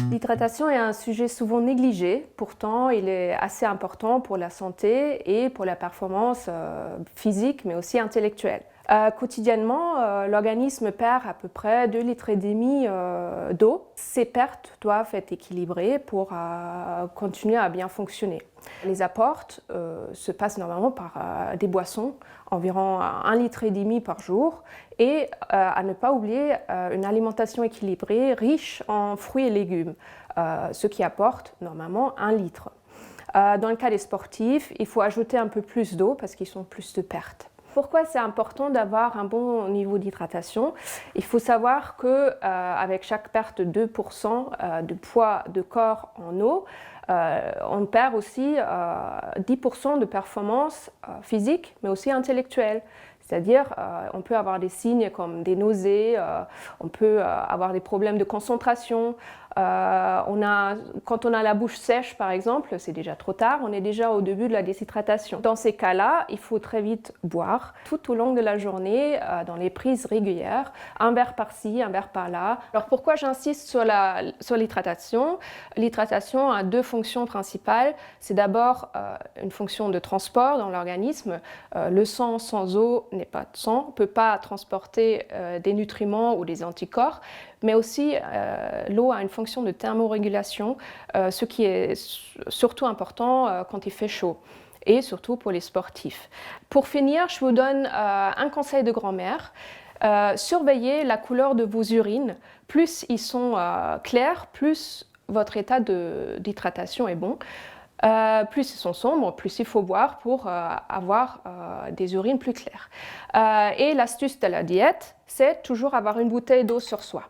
L'hydratation est un sujet souvent négligé, pourtant il est assez important pour la santé et pour la performance physique mais aussi intellectuelle. Quotidiennement, l'organisme perd à peu près 2,5 litres d'eau. Ces pertes doivent être équilibrées pour continuer à bien fonctionner. Les apports se passent normalement par des boissons, environ 1,5 litre par jour, et à ne pas oublier une alimentation équilibrée riche en fruits et légumes, ce qui apporte normalement 1 litre. Dans le cas des sportifs, il faut ajouter un peu plus d'eau parce qu'ils ont plus de pertes. Pourquoi c'est important d'avoir un bon niveau d'hydratation? Il faut savoir qu'avec chaque perte de 2% de poids de corps en eau, on perd aussi 10% de performance physique, mais aussi intellectuelle. C'est-à-dire, on peut avoir des signes comme des nausées, on peut avoir des problèmes de concentration. Quand on a la bouche sèche, par exemple, c'est déjà trop tard, on est déjà au début de la déshydratation. Dans ces cas-là, il faut très vite boire tout au long de la journée, dans les prises régulières, un verre par-ci, un verre par-là. Alors pourquoi j'insiste sur l'hydratation? L'hydratation a deux fonctions principales. C'est d'abord une fonction de transport dans l'organisme. Le sang sans eau n'est pas de sang, ne peut pas transporter des nutriments ou des anticorps, mais aussi l'eau a une fonction de thermorégulation, ce qui est surtout important quand il fait chaud, et surtout pour les sportifs. Pour finir, je vous donne un conseil de grand-mère. Surveillez la couleur de vos urines. Plus ils sont clairs, plus votre état d'hydratation est bon. Plus ils sont sombres, plus il faut boire pour avoir des urines plus claires. Et l'astuce de la diète, c'est toujours avoir une bouteille d'eau sur soi.